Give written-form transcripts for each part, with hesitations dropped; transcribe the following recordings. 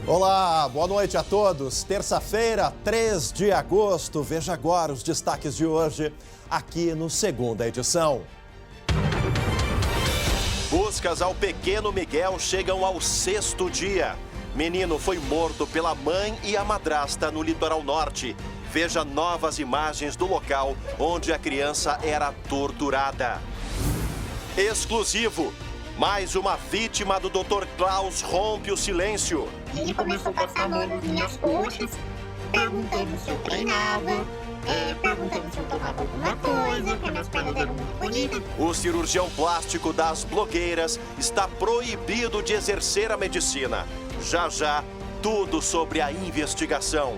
Olá, boa noite a todos. Terça-feira, 3 de agosto. Veja agora os destaques de hoje aqui no Segunda Edição. Buscas ao pequeno Miguel chegam ao 6º dia. Menino foi morto pela mãe e a madrasta no litoral norte. Veja novas imagens do local onde a criança era torturada. Exclusivo. Mais uma vítima do Dr. Klaus rompe o silêncio. Ele começou a passar a mão nas minhas coxas, perguntando se eu treinava, perguntando se eu tomava alguma coisa, porque minhas pernas eram muito bonitas. O cirurgião plástico das blogueiras está proibido de exercer a medicina. Já, tudo sobre a investigação.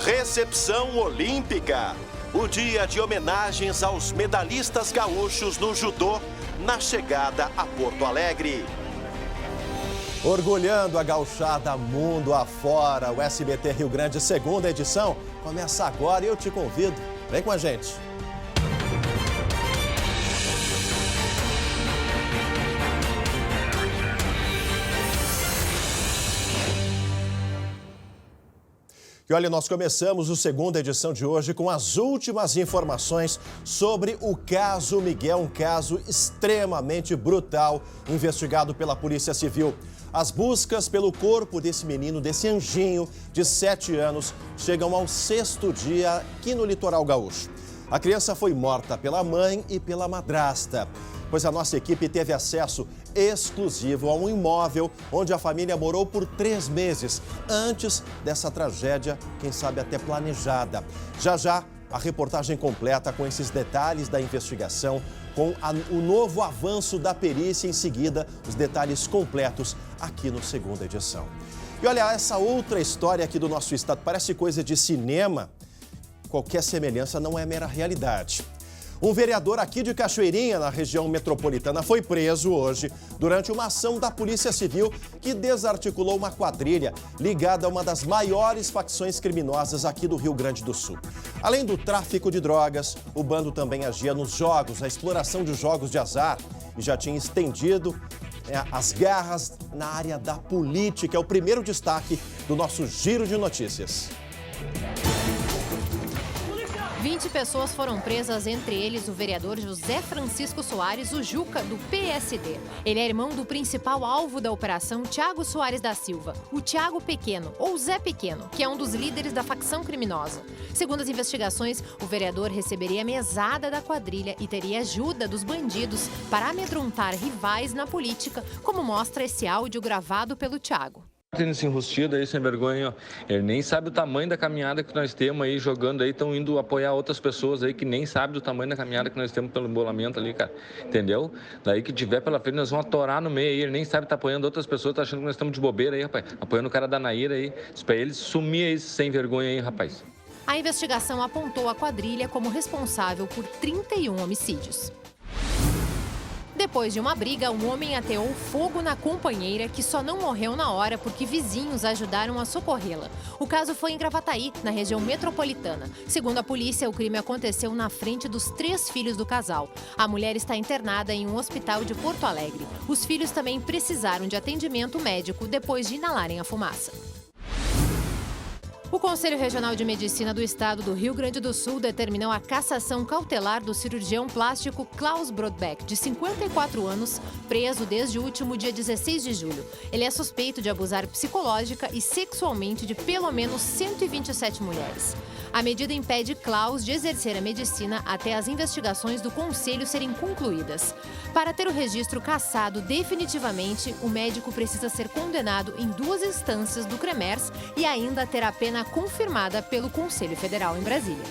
Recepção olímpica. O dia de homenagens aos medalhistas gaúchos no judô na chegada a Porto Alegre. Orgulhando a gauchada mundo afora, o SBT Rio Grande, segunda edição, começa agora e eu te convido. Vem com a gente. E olha, nós começamos a segunda edição de hoje com as últimas informações sobre o caso Miguel, um caso extremamente brutal, investigado pela Polícia Civil. As buscas pelo corpo desse menino, desse anjinho de 7 anos, chegam ao 6º dia aqui no litoral gaúcho. A criança foi morta pela mãe e pela madrasta, pois a nossa equipe teve acesso exclusivo a um imóvel onde a família morou por 3 meses, antes dessa tragédia, quem sabe até planejada. Já, a reportagem completa com esses detalhes da investigação, com o novo avanço da perícia, em seguida, os detalhes completos aqui no Segunda Edição. E olha, essa outra história aqui do nosso estado parece coisa de cinema. Qualquer semelhança não é mera realidade. Um vereador aqui de Cachoeirinha, na região metropolitana, foi preso hoje durante uma ação da Polícia Civil que desarticulou uma quadrilha ligada a uma das maiores facções criminosas aqui do Rio Grande do Sul. Além do tráfico de drogas, o bando também agia nos jogos, a exploração de jogos de azar e já tinha estendido as garras na área da política. É o primeiro destaque do nosso Giro de Notícias. 20 pessoas foram presas, entre eles o vereador José Francisco Soares, o Juca, do PSD. Ele é irmão do principal alvo da operação, Thiago Soares da Silva, o Thiago Pequeno, ou Zé Pequeno, que é um dos líderes da facção criminosa. Segundo as investigações, o vereador receberia mesada da quadrilha e teria ajuda dos bandidos para amedrontar rivais na política, como mostra esse áudio gravado pelo Thiago. Tendo esse enrustido aí, sem vergonha, ó. Ele nem sabe o tamanho da caminhada que nós temos aí, jogando aí, estão indo apoiar outras pessoas aí que nem sabem do tamanho da caminhada que nós temos pelo embolamento ali, cara, entendeu? Daí que tiver pela frente, nós vamos atorar no meio aí, ele nem sabe estar apoiando outras pessoas, tá achando que nós estamos de bobeira aí, rapaz, apoiando o cara da Naira aí, pra ele sumir aí, sem vergonha aí, rapaz. A investigação apontou a quadrilha como responsável por 31 homicídios. Depois de uma briga, um homem ateou fogo na companheira, que só não morreu na hora porque vizinhos ajudaram a socorrê-la. O caso foi em Gravataí, na região metropolitana. Segundo a polícia, o crime aconteceu na frente dos 3 filhos do casal. A mulher está internada em um hospital de Porto Alegre. Os filhos também precisaram de atendimento médico depois de inalarem a fumaça. O Conselho Regional de Medicina do Estado do Rio Grande do Sul determinou a cassação cautelar do cirurgião plástico Klaus Brodbeck, de 54 anos, preso desde o último dia 16 de julho. Ele é suspeito de abusar psicológica e sexualmente de pelo menos 127 mulheres. A medida impede Klaus de exercer a medicina até as investigações do Conselho serem concluídas. Para ter o registro cassado definitivamente, o médico precisa ser condenado em 2 instâncias do CREMERS e ainda ter a pena confirmada pelo Conselho Federal em Brasília.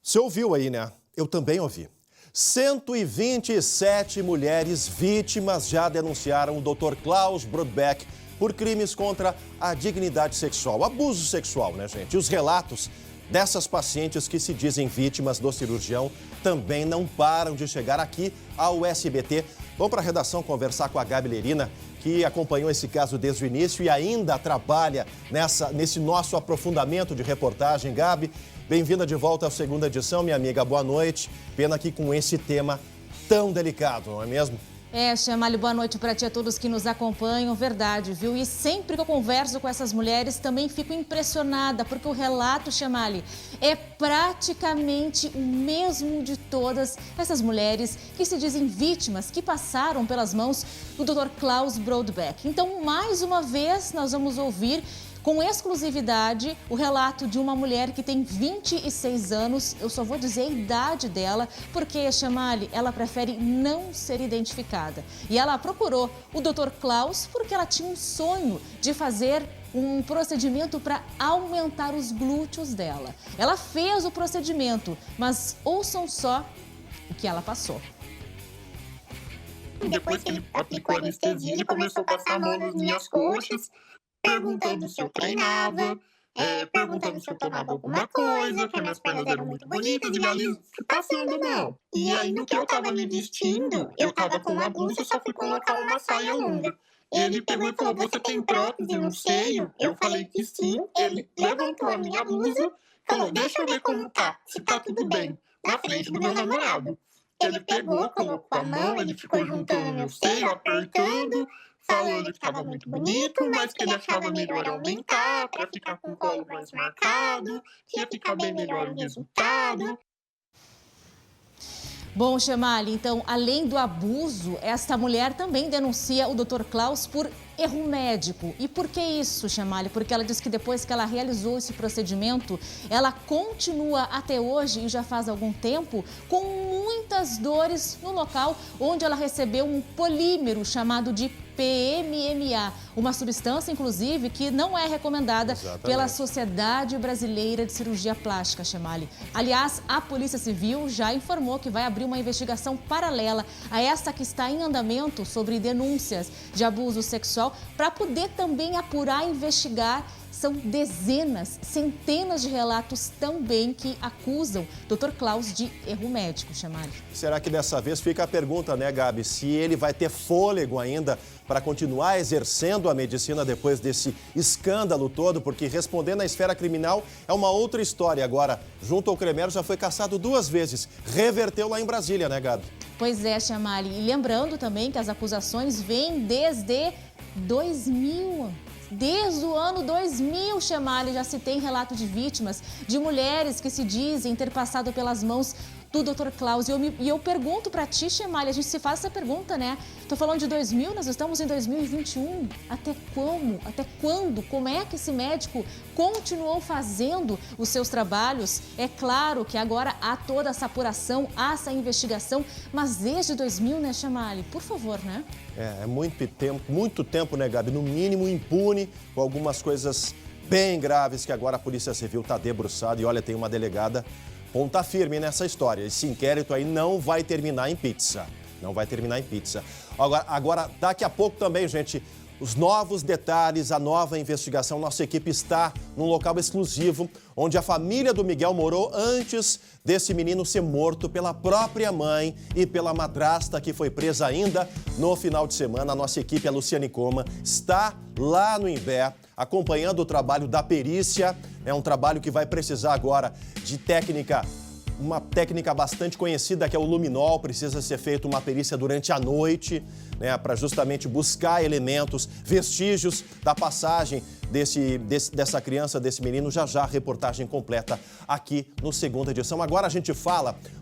Você ouviu aí, né? Eu também ouvi. 127 mulheres vítimas já denunciaram o Dr. Klaus Brodbeck por crimes contra a dignidade sexual, abuso sexual, né, gente? E os relatos dessas pacientes que se dizem vítimas do cirurgião também não param de chegar aqui ao SBT. Vamos para a redação conversar com a Gabi Lerina, que acompanhou esse caso desde o início e ainda trabalha nesse nosso aprofundamento de reportagem. Gabi, bem-vinda de volta à segunda edição, minha amiga. Boa noite. Pena que com esse tema tão delicado, não é mesmo? Chamali, boa noite para ti e a todos que nos acompanham, verdade, viu? E sempre que eu converso com essas mulheres, também fico impressionada, porque o relato, Chamali, é praticamente o mesmo de todas essas mulheres que se dizem vítimas, que passaram pelas mãos do Dr. Klaus Brodbeck. Então, mais uma vez, nós vamos ouvir com exclusividade o relato de uma mulher que tem 26 anos. Eu só vou dizer a idade dela, porque, Chamali, ela prefere não ser identificada. E ela procurou o Dr. Klaus porque ela tinha um sonho de fazer um procedimento para aumentar os glúteos dela. Ela fez o procedimento, mas ouçam só o que ela passou. Depois que ele aplicou a anestesia, ele começou a passar a mão nas minhas coxas, perguntando se eu treinava, perguntando se eu tomava alguma coisa, que minhas pernas eram muito bonitas, e ali passando a mão. E aí, no que eu tava me vestindo, eu tava com uma blusa, só fui colocar uma saia longa. Ele pegou e falou, você tem prótese no seio? Eu falei que sim. Ele levantou a minha blusa, falou, deixa eu ver como tá, se tá tudo bem, na frente do meu namorado. Ele pegou, colocou a mão, ele ficou juntando meu seio, apertando, falando que estava muito bonito, mas que ele achava melhor aumentar para ficar com o colo mais marcado, que ia ficar bem melhor o resultado. Bom, Chamali, então, além do abuso, esta mulher também denuncia o Dr. Klaus por erro médico. E por que isso, Chamali? Porque ela diz que depois que ela realizou esse procedimento, ela continua até hoje, e já faz algum tempo, com muitas dores no local onde ela recebeu um polímero chamado de PMMA, uma substância, inclusive, que não é recomendada pela Sociedade Brasileira de Cirurgia Plástica, Chamali. Aliás, a Polícia Civil já informou que vai abrir uma investigação paralela a essa que está em andamento sobre denúncias de abuso sexual, para poder também apurar e investigar. São dezenas, centenas de relatos também que acusam Dr. Klaus de erro médico, Chamali. Será que dessa vez fica a pergunta, né, Gabi, se ele vai ter fôlego ainda para continuar exercendo a medicina depois desse escândalo todo, porque responder na esfera criminal é uma outra história. Agora, junto ao Cremero, já foi cassado 2 vezes, reverteu lá em Brasília, né, Gabi? Pois é, Chamali. E lembrando também que as acusações vêm desde 2000. Desde o ano 2000, Chamali, já se tem relato de vítimas, de mulheres que se dizem ter passado pelas mãos do Dr. Klaus. E eu pergunto para ti, Chamali, a gente se faz essa pergunta, né? Tô falando de 2000, nós estamos em 2021. Até como? Até quando? Como é que esse médico continuou fazendo os seus trabalhos? É claro que agora há toda essa apuração, há essa investigação, mas desde 2000, né, Chamali? Por favor, né? É muito tempo, né, Gabi? No mínimo impune, com algumas coisas bem graves que agora a Polícia Civil está debruçada. E olha, tem uma delegada ponta firme nessa história. Esse inquérito aí não vai terminar em pizza. Não vai terminar em pizza. Agora, daqui a pouco também, gente, os novos detalhes, a nova investigação. Nossa equipe está num local exclusivo, onde a família do Miguel morou antes desse menino ser morto pela própria mãe e pela madrasta, que foi presa ainda no final de semana. A nossa equipe, a Luciane Coma, está lá no Imbé, acompanhando o trabalho da perícia. É um trabalho que vai precisar agora de uma técnica bastante conhecida, que é o luminol. Precisa ser feita uma perícia durante a noite, né, para justamente buscar elementos, vestígios da passagem dessa criança, desse menino. Já a reportagem completa aqui no Segunda Edição. Agora a gente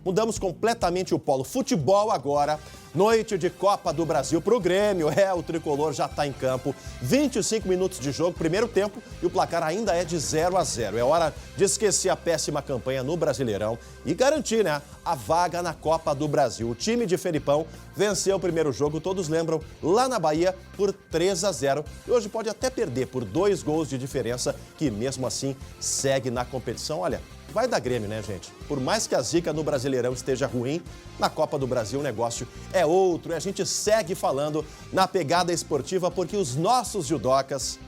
mudamos completamente o polo. Futebol agora, noite de Copa do Brasil para o Grêmio. O tricolor já está em campo. 25 minutos de jogo, primeiro tempo, e o placar ainda é de 0-0. É hora de esquecer a péssima campanha no Brasileirão e garantir, né, a vaga na Copa do Brasil. O time de Felipão venceu o primeiro jogo, todos lembram, lá na Bahia por 3-0. E hoje pode até perder por 2 gols de diferença, que mesmo assim segue na competição. Olha, vai dar Grêmio, né, gente? Por mais que a zica no Brasileirão esteja ruim, na Copa do Brasil o negócio é outro. E a gente segue falando na pegada esportiva, porque os nossos judocas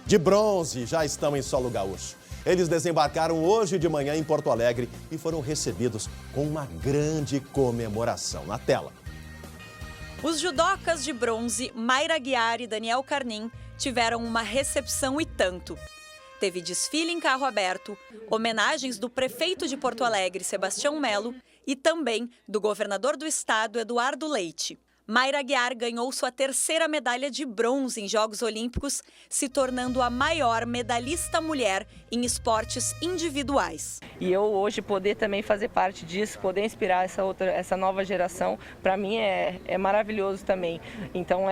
de bronze já estão em solo gaúcho. Eles desembarcaram hoje de manhã em Porto Alegre e foram recebidos com uma grande comemoração. Na tela. Os judocas de bronze, Mayra Guiar e Daniel Carnim, tiveram uma recepção e tanto. Teve desfile em carro aberto, homenagens do prefeito de Porto Alegre, Sebastião Melo, e também do governador do estado, Eduardo Leite. Mayra Aguiar ganhou sua terceira medalha de bronze em Jogos Olímpicos, se tornando a maior medalhista mulher em esportes individuais. E eu hoje poder também fazer parte disso, poder inspirar essa nova geração, para mim é maravilhoso também. Então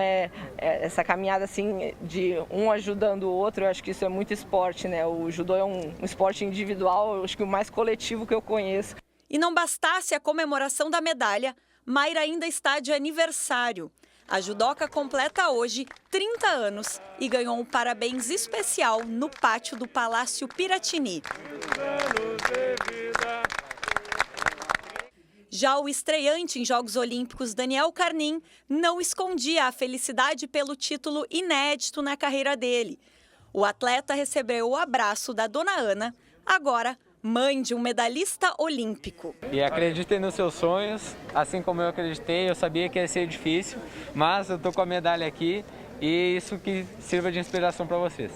essa caminhada assim de um ajudando o outro, eu acho que isso é muito esporte, né? O judô é um esporte individual, eu acho que o mais coletivo que eu conheço. E não bastasse a comemoração da medalha, Mayra ainda está de aniversário. A judoca completa hoje 30 anos e ganhou um parabéns especial no pátio do Palácio Piratini. Já o estreante em Jogos Olímpicos, Daniel Carnin, não escondia a felicidade pelo título inédito na carreira dele. O atleta recebeu o abraço da dona Ana, agora mãe de um medalhista olímpico. E acreditem nos seus sonhos, assim como eu acreditei. Eu sabia que ia ser difícil, mas eu tô com a medalha aqui e isso que sirva de inspiração para vocês.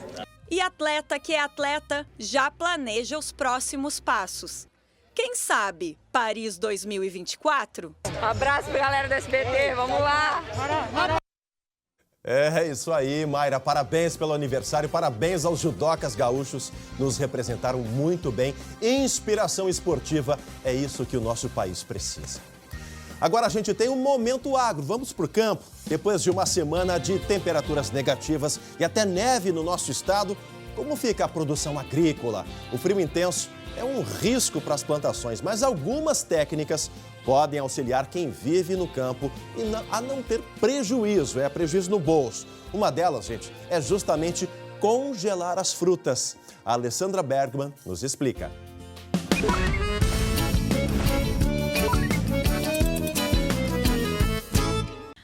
E atleta que é atleta já planeja os próximos passos. Quem sabe Paris 2024? Um abraço pra galera do SBT, vamos lá! É isso aí, Mayra. Parabéns pelo aniversário, parabéns aos judocas gaúchos. Nos representaram muito bem. Inspiração esportiva é isso que o nosso país precisa. Agora a gente tem um Momento Agro. Vamos para o campo. Depois de uma semana de temperaturas negativas e até neve no nosso estado, como fica a produção agrícola? O frio intenso é um risco para as plantações, mas algumas técnicas podem auxiliar quem vive no campo a não ter prejuízo, prejuízo no bolso. Uma delas, gente, é justamente congelar as frutas. A Alessandra Bergman nos explica.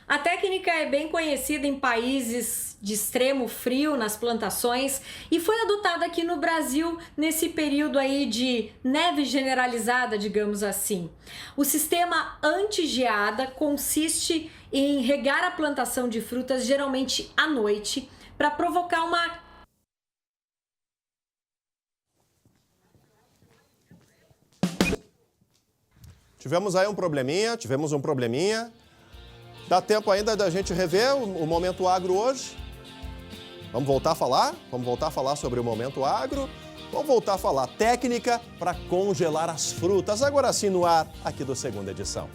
A técnica é bem conhecida em países de extremo frio nas plantações e foi adotada aqui no Brasil nesse período aí de neve generalizada, digamos assim. O sistema anti-geada consiste em regar a plantação de frutas geralmente à noite para provocar uma... Tivemos um probleminha. Dá tempo ainda da gente rever o Momento Agro hoje? Vamos voltar a falar? Vamos voltar a falar sobre o Momento Agro? Vamos voltar a falar técnica para congelar as frutas. Agora sim no ar, aqui do Segunda Edição.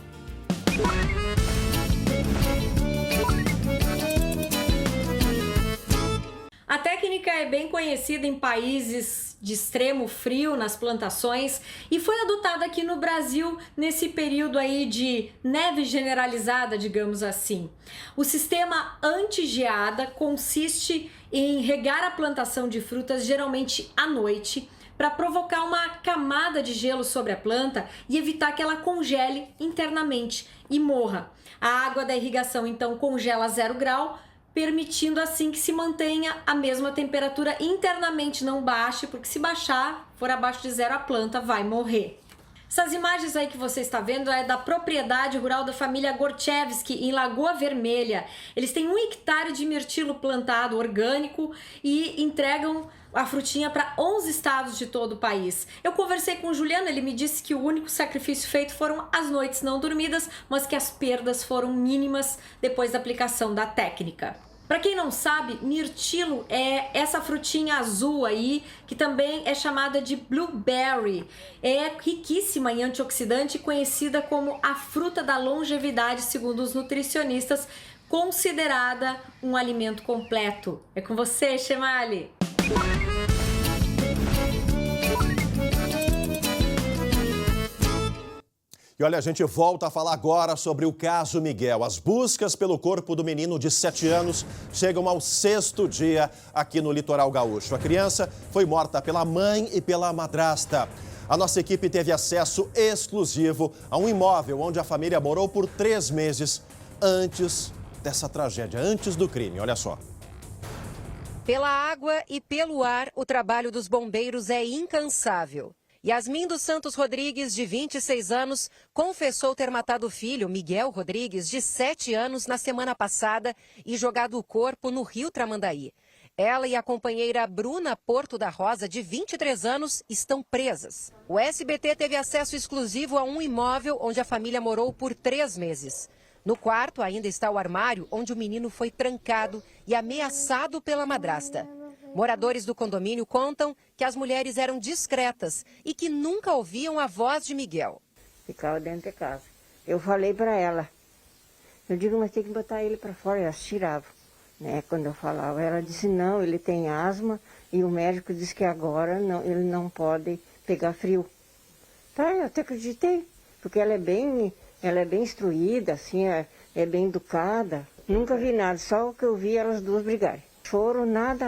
A técnica é bem conhecida em países de extremo frio nas plantações e foi adotada aqui no Brasil nesse período aí de neve generalizada, digamos assim. O sistema anti-geada consiste em regar a plantação de frutas geralmente à noite para provocar uma camada de gelo sobre a planta e evitar que ela congele internamente e morra. A água da irrigação então congela a 0 grau, permitindo assim que se mantenha a mesma temperatura internamente, não baixe, porque se baixar, for abaixo de 0, a planta vai morrer. Essas imagens aí que você está vendo é da propriedade rural da família Gorchevski, em Lagoa Vermelha. Eles têm 1 hectare de mirtilo plantado orgânico e entregam a frutinha para 11 estados de todo o país. Eu conversei com o Juliano, ele me disse que o único sacrifício feito foram as noites não dormidas, mas que as perdas foram mínimas depois da aplicação da técnica. Para quem não sabe, mirtilo é essa frutinha azul aí, que também é chamada de blueberry. É riquíssima em antioxidante e conhecida como a fruta da longevidade, segundo os nutricionistas, considerada um alimento completo. É com você, Chemali. E olha, a gente volta a falar agora sobre o caso Miguel. As buscas pelo corpo do menino de 7 anos chegam ao 6º dia aqui no litoral gaúcho. A criança foi morta pela mãe e pela madrasta. A nossa equipe teve acesso exclusivo a um imóvel onde a família morou por 3 meses antes dessa tragédia, antes do crime. Olha só. Pela água e pelo ar, o trabalho dos bombeiros é incansável. Yasmin dos Santos Rodrigues, de 26 anos, confessou ter matado o filho, Miguel Rodrigues, de 7 anos, na semana passada e jogado o corpo no rio Tramandaí. Ela e a companheira Bruna Porto da Rosa, de 23 anos, estão presas. O SBT teve acesso exclusivo a um imóvel onde a família morou por 3 meses. No quarto ainda está o armário onde o menino foi trancado e ameaçado pela madrasta. Moradores do condomínio contam que as mulheres eram discretas e que nunca ouviam a voz de Miguel. Ficava dentro de casa. Eu falei para ela, eu digo, mas tem que botar ele para fora, elas tiravam, né? Quando eu falava, ela disse, não, ele tem asma e o médico disse que agora não, ele não pode pegar frio. Tá, eu até acreditei, porque ela é bem instruída, assim, é bem educada. Nunca vi nada, só o que eu vi elas duas brigarem. Choro, nada.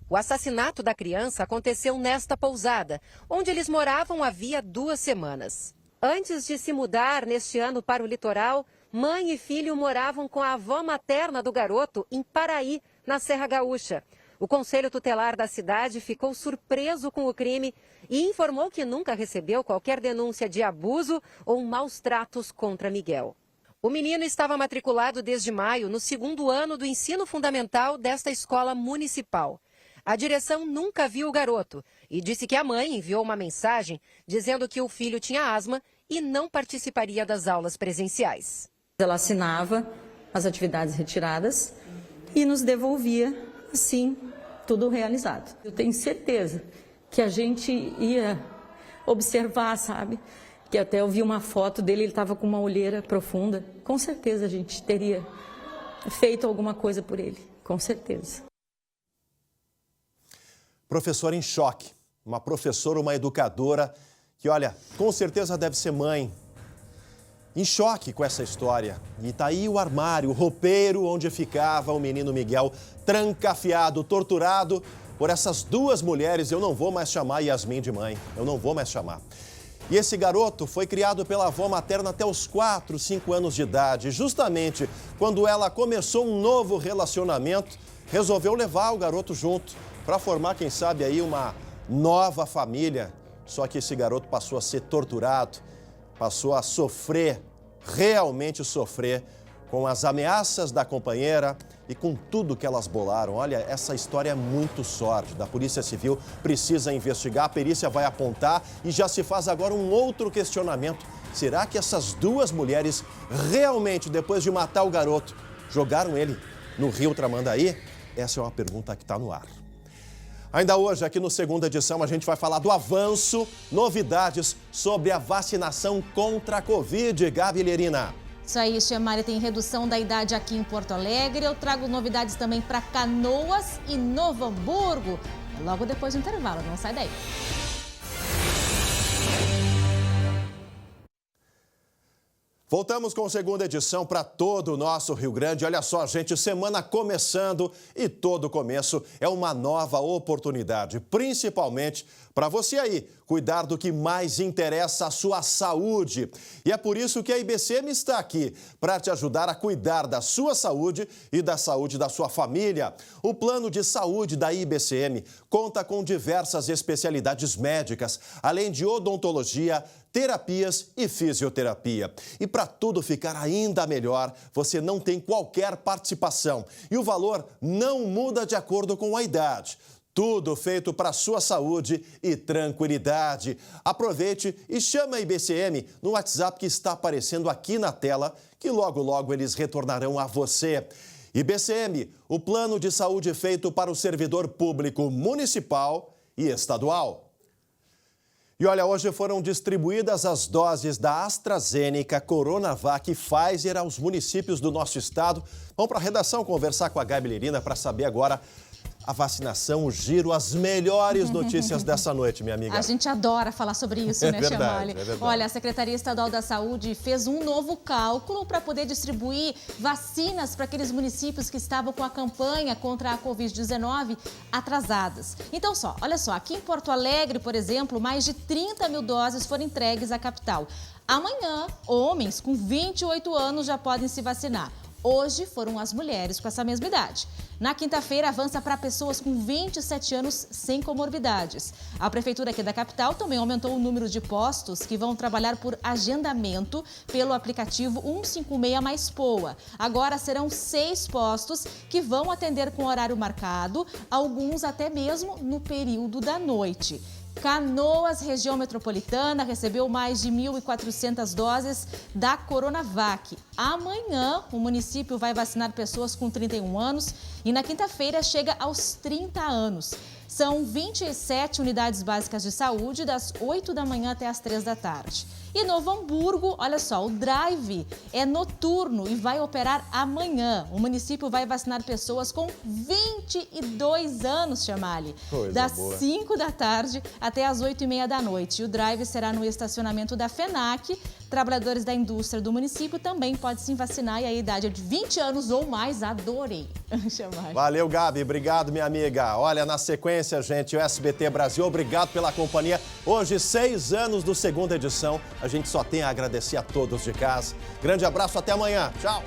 O assassinato da criança aconteceu nesta pousada, onde eles moravam havia 2 semanas. Antes de se mudar neste ano para o litoral, mãe e filho moravam com a avó materna do garoto em Paraí, na Serra Gaúcha. O Conselho Tutelar da cidade ficou surpreso com o crime e informou que nunca recebeu qualquer denúncia de abuso ou maus tratos contra Miguel. O menino estava matriculado desde maio no 2º ano do ensino fundamental desta escola municipal. A direção nunca viu o garoto e disse que a mãe enviou uma mensagem dizendo que o filho tinha asma e não participaria das aulas presenciais. Ela assinava as atividades retiradas e nos devolvia, assim, tudo realizado. Eu tenho certeza que a gente ia observar, sabe? Que até eu vi uma foto dele, ele estava com uma olheira profunda. Com certeza a gente teria feito alguma coisa por ele, com certeza. Professora em choque, uma professora, uma educadora que, olha, com certeza deve ser mãe, em choque com essa história. E tá aí o armário, o roupeiro onde ficava o menino Miguel, trancafiado, torturado por essas 2 mulheres. Eu não vou mais chamar Yasmin de mãe, eu não vou mais chamar. E esse garoto foi criado pela avó materna até os 4, 5 anos de idade. Justamente quando ela começou um novo relacionamento, resolveu levar o garoto junto para formar, quem sabe, aí uma nova família. Só que esse garoto passou a ser torturado, passou a sofrer, realmente sofrer, com as ameaças da companheira e com tudo que elas bolaram. Olha, essa história é muito sórdida. A Polícia Civil precisa investigar, a perícia vai apontar e já se faz agora um outro questionamento. Será que essas 2 mulheres realmente, depois de matar o garoto, jogaram ele no rio Tramandaí? Essa é uma pergunta que está no ar. Ainda hoje, aqui no Segunda Edição, a gente vai falar do avanço, novidades sobre a vacinação contra a Covid. Gabi Lerina. Isso aí, Chemari, tem redução da idade aqui em Porto Alegre. Eu trago novidades também para Canoas e Novo Hamburgo. Logo depois do intervalo, não sai daí. Voltamos com a Segunda Edição para todo o nosso Rio Grande. Olha só, gente, semana começando e todo começo é uma nova oportunidade, principalmente para você aí cuidar do que mais interessa, a sua saúde. E é por isso que a IBCM está aqui, para te ajudar a cuidar da sua saúde e da saúde da sua família. O plano de saúde da IBCM conta com diversas especialidades médicas, além de odontologia, terapias e fisioterapia. E para tudo ficar ainda melhor, você não tem qualquer participação. E o valor não muda de acordo com a idade. Tudo feito para a sua saúde e tranquilidade. Aproveite e chame a IBCM no WhatsApp que está aparecendo aqui na tela, que logo, logo eles retornarão a você. IBCM, o plano de saúde feito para o servidor público municipal e estadual. E olha, hoje foram distribuídas as doses da AstraZeneca, Coronavac e Pfizer aos municípios do nosso estado. Vamos para a redação conversar com a Gabi Lerina para saber agora a vacinação, o giro, as melhores notícias dessa noite, minha amiga. A gente adora falar sobre isso, né, Chemali? É verdade. Olha, a Secretaria Estadual da Saúde fez um novo cálculo para poder distribuir vacinas para aqueles municípios que estavam com a campanha contra a Covid-19 atrasadas. Então, olha só, aqui em Porto Alegre, por exemplo, mais de 30 mil doses foram entregues à capital. Amanhã, homens com 28 anos já podem se vacinar. Hoje foram as mulheres com essa mesma idade. Na quinta-feira, avança para pessoas com 27 anos sem comorbidades. A Prefeitura aqui da capital também aumentou o número de postos que vão trabalhar por agendamento pelo aplicativo 156 mais POA. Agora serão 6 postos que vão atender com horário marcado, alguns até mesmo no período da noite. Canoas, região metropolitana, recebeu mais de 1.400 doses da Coronavac. Amanhã, o município vai vacinar pessoas com 31 anos e na quinta-feira chega aos 30 anos. São 27 unidades básicas de saúde, das 8 da manhã até as 3 da tarde. E Novo Hamburgo, olha só, o Drive é noturno e vai operar amanhã. O município vai vacinar pessoas com 22 anos, Chamali. Das 5 da tarde até as 8h30 da noite. E o Drive será no estacionamento da FENAC. Trabalhadores da indústria do município também podem se vacinar e a idade é de 20 anos ou mais. Adorei. Chamali. Valeu, Gabi. Obrigado, minha amiga. Olha, na sequência, gente, o SBT Brasil, obrigado pela companhia. Hoje, 6 anos do segunda edição. A gente só tem a agradecer a todos de casa. Grande abraço, até amanhã. Tchau.